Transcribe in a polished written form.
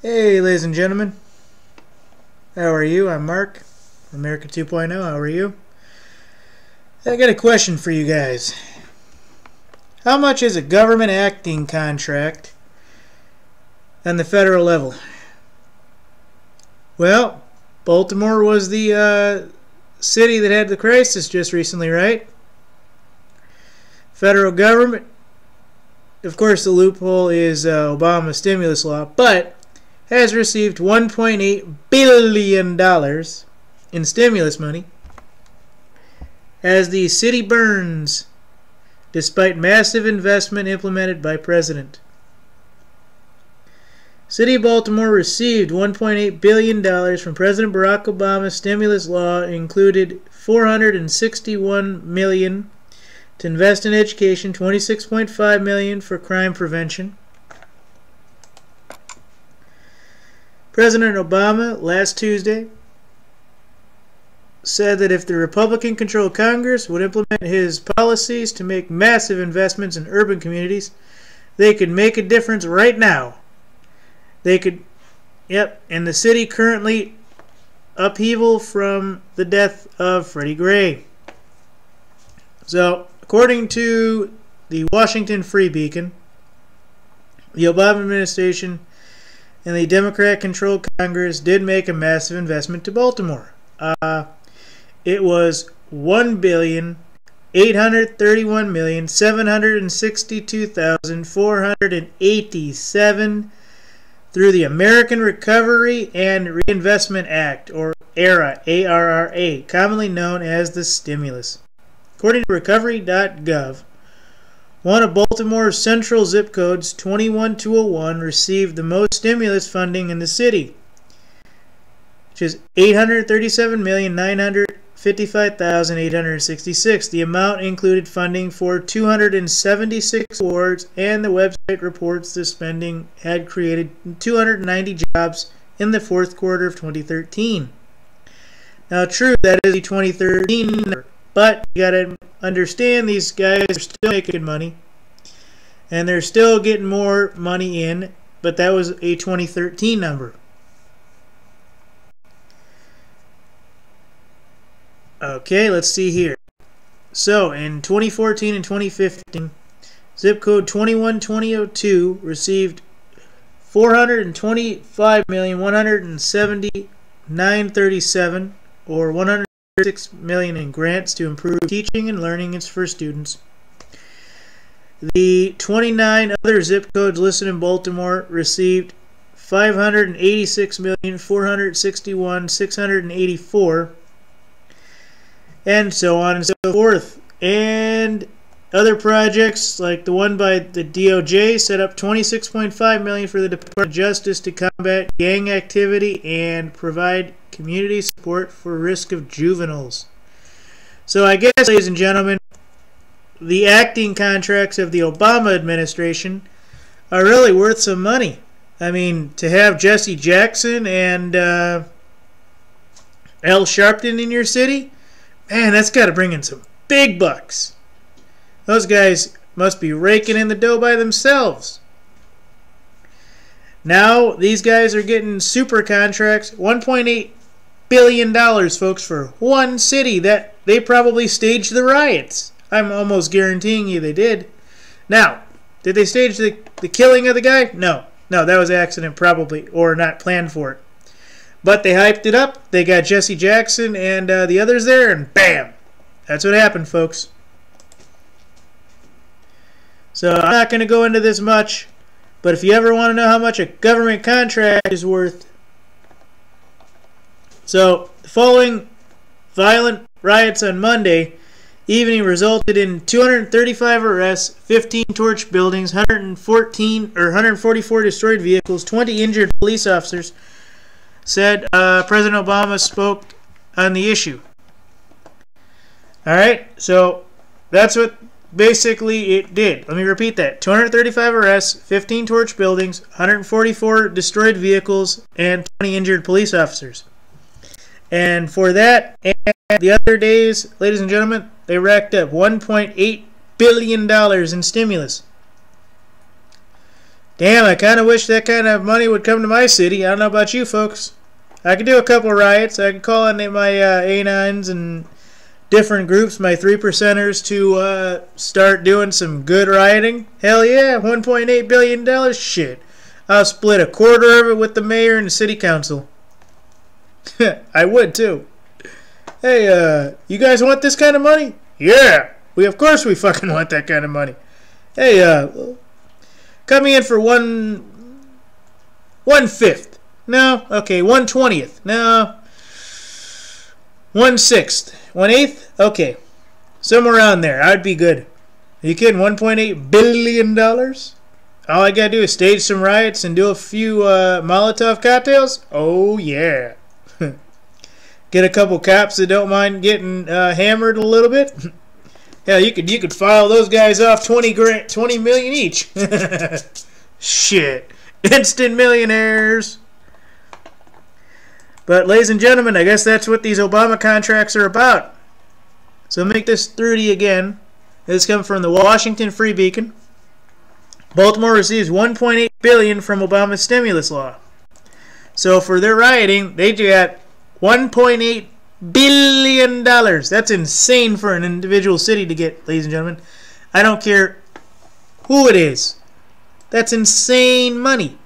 Hey, ladies and gentlemen. How are you? I'm Mark, America 2.0. How are you? I got a question for you guys. How much is a government acting contract on the federal level? Well, Baltimore was the city that had the crisis just recently, right? Federal government, of course, the loophole is Obama's stimulus law, but has received $1.8 billion in stimulus money as the city burns despite massive investment implemented by President. City of Baltimore received $1.8 billion from President Barack Obama's stimulus law, included $461 million to invest in education, $26.5 million for crime prevention. President Obama last Tuesday said that if the Republican-controlled Congress would implement his policies to make massive investments in urban communities, they could make a difference right now. They could, and the city currently upheaval from the death of Freddy Gray. So, according to the Washington Free Beacon, the Obama administration and the Democrat-controlled Congress did make a massive investment to Baltimore. It was $1,831,762,487 through the American Recovery and Reinvestment Act, or ARRA, A-R-R-A, commonly known as the stimulus. According to recovery.gov, one of Baltimore's central zip codes, 21201, received the most stimulus funding in the city, which is $837,955,866. The amount included funding for 276 awards, and the website reports the spending had created 290 jobs in the fourth quarter of 2013. Now, true, that is the 2013 number, but you got to understand these guys are still making money, and they're still getting more money in, but that was a 2013 number. Okay, let's see here. So, in 2014 and 2015, zip code 212002 received $425,179,37, or $106 million in grants to improve teaching and learning for students. The 29 other zip codes listed in Baltimore received $586,461,684, and so on and so forth. And other projects, like the one by the DOJ, set up $26.5 million for the Department of Justice to combat gang activity and provide community support for risk of juveniles. So I guess, ladies and gentlemen, the acting contracts of the Obama administration are really worth some money. I mean, to have Jesse Jackson and Al Sharpton in your city, man, that's got to bring in some big bucks. Those guys must be raking in the dough by themselves. Now, these guys are getting super contracts, $1.8 billion, folks, for one city that they probably staged the riots. I'm almost guaranteeing you they did. Now, did they stage the killing of the guy? No. No, that was an accident probably, or not planned for it. But they hyped it up. They got Jesse Jackson and the others there, and bam! That's what happened, folks. So I'm not going to go into this much, but if you ever want to know how much a government contract is worth. So the following violent riots on Monday evening resulted in 235 arrests, 15 torched buildings, 144 destroyed vehicles, 20 injured police officers, said President Obama spoke on the issue. Alright, so that's what basically it did. Let me repeat that. 235 arrests, 15 torched buildings, 144 destroyed vehicles, and 20 injured police officers. And for that and the other days, ladies and gentlemen, they racked up $1.8 billion in stimulus. Damn, I kind of wish that kind of money would come to my city. I don't know about you folks. I could do a couple riots. I could call on my A9s and different groups, my 3%ers, to start doing some good rioting. Hell yeah, $1.8 billion. Shit. I'll split a quarter of it with the mayor and the city council. I would too. Hey, you guys want this kind of money? Yeah, of course we fucking want that kind of money. Hey, cut me in for 1/5. No, okay, 1/20. No, 1/6. 1/8. Okay, somewhere around there. I'd be good. Are you kidding? $1.8 billion. All I gotta do is stage some riots and do a few Molotov cocktails. Oh yeah. Get a couple cops that don't mind getting hammered a little bit. Hell, you could file those guys off 20 million each. Shit, instant millionaires. But ladies and gentlemen, I guess that's what these Obama contracts are about. So make this 30 again. This comes from the Washington Free Beacon. Baltimore receives $1.8 billion from Obama's stimulus law. So for their rioting, they got $1.8 billion. That's insane for an individual city to get, ladies and gentlemen. I don't care who it is. That's insane money.